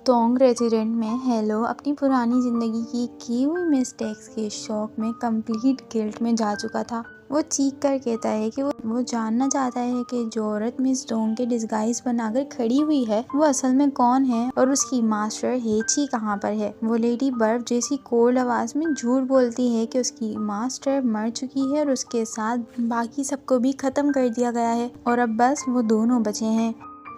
Tong resident में hello अपनी पुरानी जिंदगी की हुई मिस्टेक्स के शौक में कंप्लीट गिल्ट में जा चुका था। वो चीख कर कहता है कि वो जानना चाहता है कि जो औरत मिस डोंग के डिस्गाइज बनाकर खड़ी हुई है वो असल में कौन है और उसकी मास्टर हेची कहाँ पर है। वो लेडी बर्फ जैसी कोल्ड आवाज में झूठ बोलती है कि उसकी मास्टर मर चुकी है और उसके साथ बाकी सबको भी खत्म कर दिया गया है और अब बस वो दोनों बचे हैं।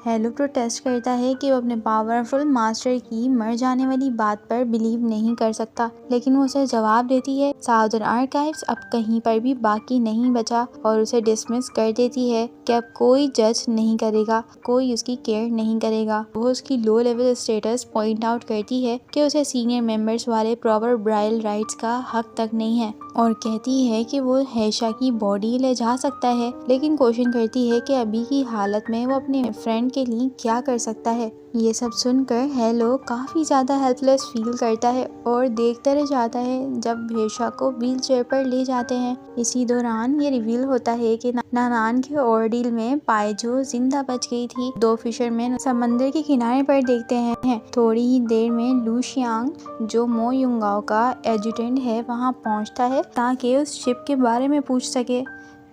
हेलो प्रोटेस्ट करता है कि वो अपने पावरफुल मास्टर की मर जाने वाली बात पर बिलीव नहीं कर सकता, लेकिन वो उसे जवाब देती है साउदर्न आर्काइव्स अब कहीं पर भी बाकी नहीं बचा और उसे डिसमिस कर देती है कि अब कोई जज नहीं करेगा, कोई उसकी केयर नहीं करेगा। वो उसकी low level status point out करती है कि उसे सीनियर मेंबर्स वाले प्रॉपर ब्राइल राइट्स का हक तक नहीं है और कहती है कि वो हेशा की बॉडी ले जा सकता है, लेकिन क्वेश्चन करती है कि अभी की हालत में वो अपने फ्रेंड के लिए क्या कर सकता है। ये सब सुनकर हेलो काफी ज्यादा हेल्पलेस फील करता है और देखता रह जाता है जब हेशा को व्हील चेयर पर ले जाते हैं। इसी दौरान ये रिवील होता है कि नानान के ऑर्डील में पाइजो जिंदा बच गई थी। दो फिशरमैन समंदर के किनारे पर देखते हैं। थोड़ी ही देर में लू शियांग जो मो युंगाओ का एजुटेंट है वहाँ पहुँचता है ताकि उस शिप के बारे में पूछ सके।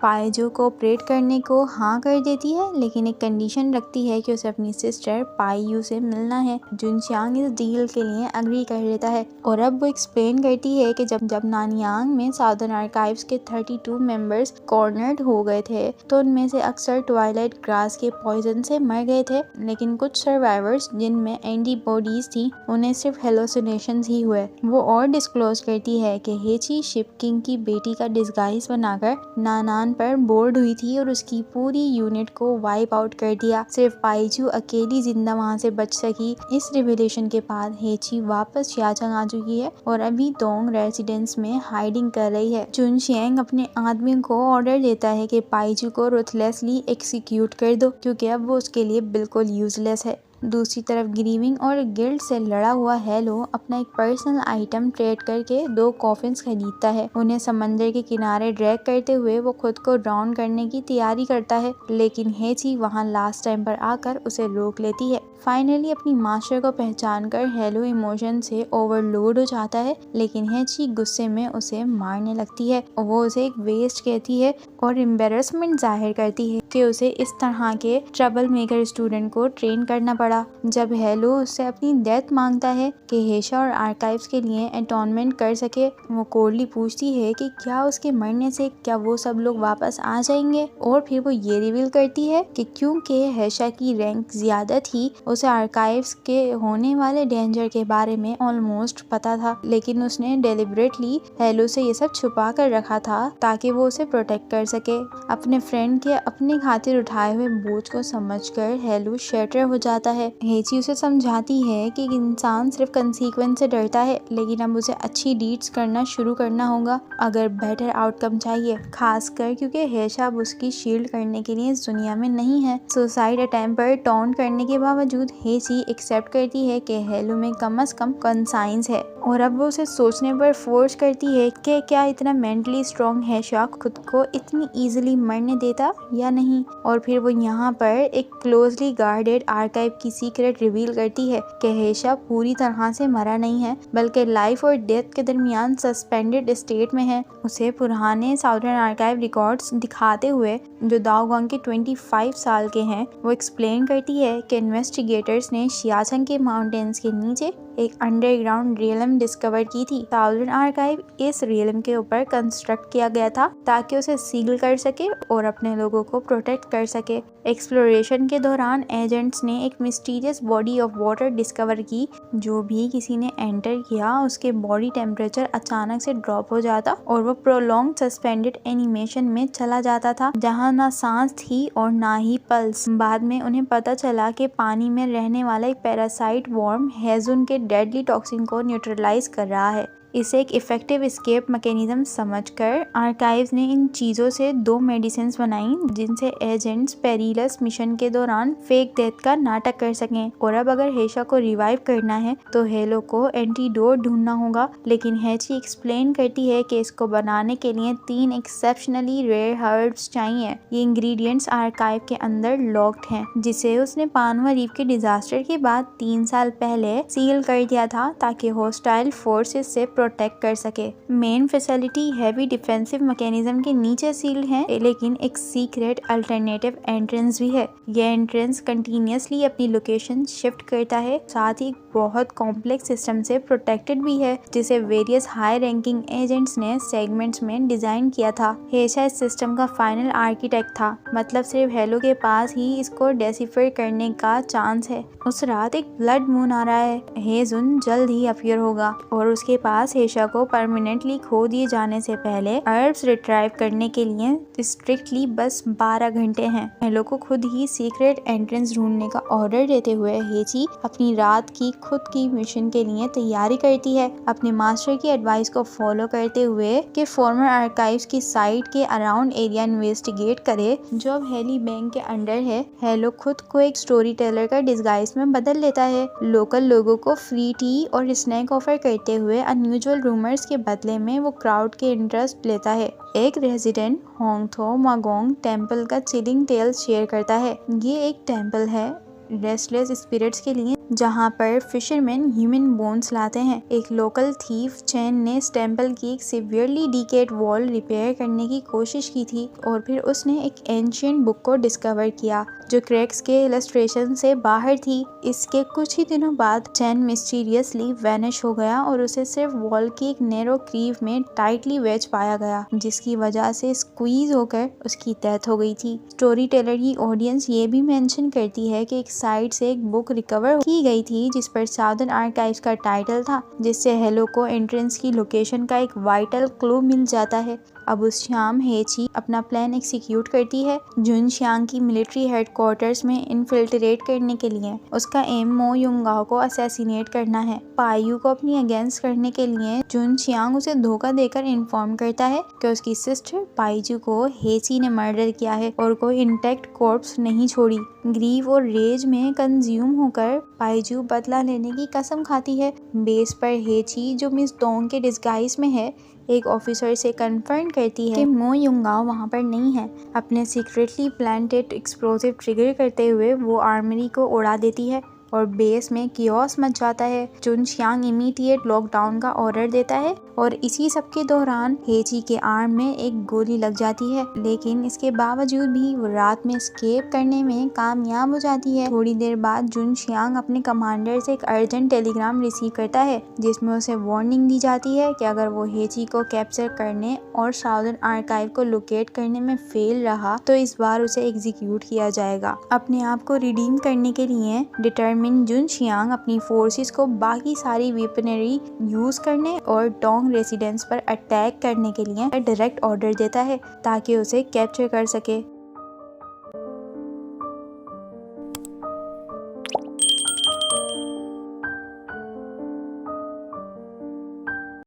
पाइजो को ऑपरेट करने को हाँ कर देती है, लेकिन एक कंडीशन रखती है कि उसे अपनी सिस्टर पाइयू से मिलना है। जुनशियांग इस डील के लिए अग्री कर लेता है और अब वो एक्सप्लेन करती है कि जब नानयांग में साउदर्न आर्काइव्स के 32 मेंबर्स कॉर्नर्ड हो गए थे तो उनमें से अक्सर ट्वाइलाइट ग्रास के पॉइजन से मर गए थे, लेकिन कुछ सर्वाइवर्स जिनमें एंटीबॉडीज थी उन्हें सिर्फ हेलोसिनेशंस ही हुए। वो और डिस्क्लोज करती है कि हेची शिप किंग की बेटी का डिस्गाइज बनाकर नानान पर बोर्ड हुई थी और उसकी पूरी यूनिट को वाइप आउट कर दिया। सिर्फ पाइजू अकेली जिंदा वहां से बच सकी। इस रिविलेशन के बाद हेची वापस याचंग आ चुकी है और अभी टोंग रेजिडेंस में हाइडिंग कर रही है। जुनशियांग अपने आदमी को ऑर्डर देता है कि पाइजू को रुथलेसली एक्सिक्यूट कर दो क्योंकि अब वो उसके लिए बिल्कुल यूजलेस है। दूसरी तरफ ग्रीविंग और गिल्ट से लड़ा हुआ हेलो अपना एक पर्सनल आइटम ट्रेड करके 2 कॉफिन्स खरीदता है। उन्हें समंदर के किनारे ड्रैग करते हुए वो खुद को ड्राउन करने की तैयारी करता है, लेकिन हेची वहां लास्ट टाइम पर आकर उसे रोक लेती है। फाइनली अपनी मास्टर को पहचानकर हेलो इमोशन से ओवरलोड हो जाता है, लेकिन हेची गुस्से में उसे मारने लगती है और वो उसे एक वेस्ट कहती है और एम्बेरसमेंट जाहिर करती है कि उसे इस तरह के ट्रबल मेकर स्टूडेंट को ट्रेन करना पड़ा। जब हेलो उससे अपनी डेथ मांगता है कि हेशा और आर्काइव्स के लिए अटॉनमेंट कर सके, वो कोल्डली पूछती है कि क्या उसके मरने से क्या वो सब लोग वापस आ जाएंगे, और फिर वो ये रिवील करती है कि क्योंकि हेशा की रैंक ज्यादा थी उसे आर्काइव्स के होने वाले डेंजर के बारे में ऑलमोस्ट पता था, लेकिन उसने डेलिबरेटली हेलो से ये सब छुपा कर रखा था ताकि वो उसे प्रोटेक्ट कर सके। अपने फ्रेंड के अपने खातिर उठाए हुए बोझ को समझकर हेलो शैटर हो जाता है। हेची उसे समझाती है कि इंसान सिर्फ कंसीक्वेंस से डरता है, लेकिन अब उसे अच्छी डीड्स करना शुरू करना होगा अगर बेटर आउटकम चाहिए, खासकर क्योंकि हेशा अब उसकी शील्ड करने के लिए इस दुनिया में नहीं है। सुसाइड अटेम्प्ट पर टॉन्ट करने के बावजूद हेची एक्सेप्ट करती है कि हेलो में कम से कम कंसाइंस है और अब वो उसे सोचने पर फोर्स करती है कि क्या इतना मेंटली स्ट्रॉन्ग हेशा खुद को इतनी इजीली मरने देता या नहीं। और फिर वो यहाँ पर एक क्लोजली गार्डेड आर्काइव की सीक्रेट रिवील करती है कि हेशा पूरी तरह से मरा नहीं है, बल्कि लाइफ और डेथ के दरमियान सस्पेंडेड स्टेट में है। उसे पुराने साउदर्न आर्काइव रिकॉर्ड्स दिखाते हुए जो दाओगोंग के 25 साल के हैं, वो एक्सप्लेन करती है कि इन्वेस्टिगेटर्स ने शियाचंग के माउंटेन्स के नीचे एक अंडरग्राउंड रियलम डिस्कवर की थी। साउदर्न आर्काइव इस रियलम के ऊपर कंस्ट्रक्ट किया गया था ताकि उसे सील कर सके और अपने लोगों को प्रोटेक्ट कर सके। एक्सप्लोरेशन के दौरान एजेंट्स ने एक mysterious body of water discover की। जो भी किसी ने एंटर किया उसके बॉडी टेम्परेचर अचानक से ड्रॉप हो जाता और वो प्रोलॉन्ग सस्पेंडेड एनिमेशन में चला जाता था, जहां ना सांस थी और ना ही पल्स। बाद में उन्हें पता चला कि पानी में रहने वाला एक पैरासाइट वर्म हेजुन के डेडली टॉक्सिन को न्यूट्रलाइज कर रहा है। इसे एक इफेक्टिव एस्केप मैकेनिज्म समझकर आर्काइव्स ने इन चीजों से 2 मेडिसिन बनाई जिनसे एजेंट्स पेरिलस मिशन के दौरान फेक डेथ का नाटक कर सकें। और अब अगर हेशा को रिवाइव करना है तो हेलो को एंटीडोट ढूंढना होगा, लेकिन हेची एक्सप्लेन करती है कि इसको बनाने के लिए 3 एक्सेप्शनली रेयर हर्ब्स चाहिए। ये इंग्रेडिएंट्स आर्काइव के अंदर लॉक्ड हैं, जिसे उसने पानवा रीफ के डिजास्टर के बाद 3 साल पहले सील कर दिया था ताकि हॉस्टाइल फोर्सेस से प्रोटेक्ट कर सके। Main facility heavy defensive mechanism के नीचे सील्ड है, लेकिन एक सीक्रेट अल्टरनेटिव एंट्रेंस भी है। यह एंट्रेंस कंटिन्यूअसली अपनी लोकेशन शिफ्ट करता है, साथ ही बहुत कॉम्प्लेक्स सिस्टम से प्रोटेक्टेड भी है, जिसे वेरियस हाई रैंकिंग एजेंट्स ने सेगमेंट्स में डिजाइन किया था। हेशा इस सिस्टम का फाइनल आर्किटेक्ट था, मतलब सिर्फ हेलो के पास ही इसको डेसिफर करने का चांस है। उस रात एक ब्लड मून आ रहा है। हेजुन जल्द ही अपीयर होगा और उसके पास हेशा को परमानेंटली खो दिए जाने से पहले हर्ब्स रिट्राइव करने के लिए स्ट्रिक्टली बस 12 घंटे हैं। हेलो को खुद ही सीक्रेट एंट्रेंस ढूंढने का ऑर्डर देते हुए हेची अपनी रात की खुद की मिशन के लिए तैयारी करती है, अपने मास्टर की एडवाइस को फॉलो करते हुए कि फॉर्मर आर्काइव्स की साइट के अराउंड एरिया इन्वेस्टिगेट करे जो अब हेली बैंक के अंडर है। हेलो खुद को एक स्टोरी टेलर का डिस्गाइज में बदल लेता है, लोकल लोगों को फ्री टी और स्नैक ऑफर करते हुए अनयूजुअल रूमर्स के बदले में वो क्राउड के इंटरेस्ट लेता है। एक रेजिडेंट होंगथो मागोंग टेम्पल का चिलिंग टेल्स शेयर करता है। ये एक टेम्पल है रेस्टलेस स्पिरिट्स के लिए, जहाँ पर फिशरमैन ह्यूमन बोन्स लाते हैं। एक लोकल थीफ चैन ने इस टेम्पल की एक सिवियरली डिकेड वॉल रिपेयर करने की कोशिश की थी और फिर उसने एक एंशिएंट बुक को डिस्कवर किया जो क्रैक्स के इलस्ट्रेशन से बाहर थी। इसके कुछ ही दिनों बाद चैन मिस्टीरियसली वैनिश हो गया और उसे सिर्फ वॉल की एक नैरो क्रीव में टाइटली वेज पाया गया, जिसकी वजह से स्क्वीज होकर उसकी डेथ हो गई थी। स्टोरी टेलर की ऑडियंस ये भी मेंशन करती है कि एक साइट से एक बुक रिकवर की गई थी जिस पर साउदर्न आर्काइव्स का टाइटल था, जिससे हेलो को एंट्रेंस की लोकेशन का एक वाइटल क्लू मिल जाता है। अब उस शाम हेची अपना प्लान एग्जीक्यूट करती है जुनशियांग की मिलिट्री हेडक्वार्टर्स में इन्फिल्ट्रेट करने के लिए। उसका एम मो युंगाओ को असैसिनेट करना है। पायू को अपनी अगेंस्ट करने के लिए जुनशियांग उसे धोखा देकर इन्फॉर्म करता है कि उसकी सिस्टर पाइजू को हेची ने मर्डर किया है और कोई इंटैक्ट कॉर्प्स नहीं छोड़ी। ग्रीव और रेज में कंज्यूम होकर पाइजू बदला लेने की कसम खाती है। बेस पर हेची जो मिस डोंग के डिस्गाइज में है एक ऑफिसर से कन्फर्म करती है कि मो युंगाओ वहाँ पर नहीं है। अपने सीक्रेटली प्लांटेड एक्सप्लोसिव ट्रिगर करते हुए वो आर्मरी को उड़ा देती है और बेस में कियोस मच जाता है। जुनशियांग इमीडिएट लॉकडाउन का ऑर्डर देता है और इसी सब के दौरान हेची के आर्म में एक गोली लग जाती है, लेकिन इसके बावजूद भी वो रात में एस्केप करने में कामयाब हो जाती है। थोड़ी देर बाद जुनशियांग अपने कमांडर से एक अर्जेंट टेलीग्राम रिसीव करता है जिसमें उसे वार्निंग दी जाती है कि अगर वो हेची को कैप्चर करने और साउदर्न आर्काइव को लोकेट करने में फेल रहा तो इस बार उसे एग्जीक्यूट किया जाएगा। अपने आप को रिडीम करने के लिए डिटरमिन जुनशियांग अपनी फोर्सेस को बाकी सारी वेपनरी यूज करने और डोंग रेसिडेंस पर अटैक करने के लिए डायरेक्ट ऑर्डर देता है ताकि उसे कैप्चर कर सके।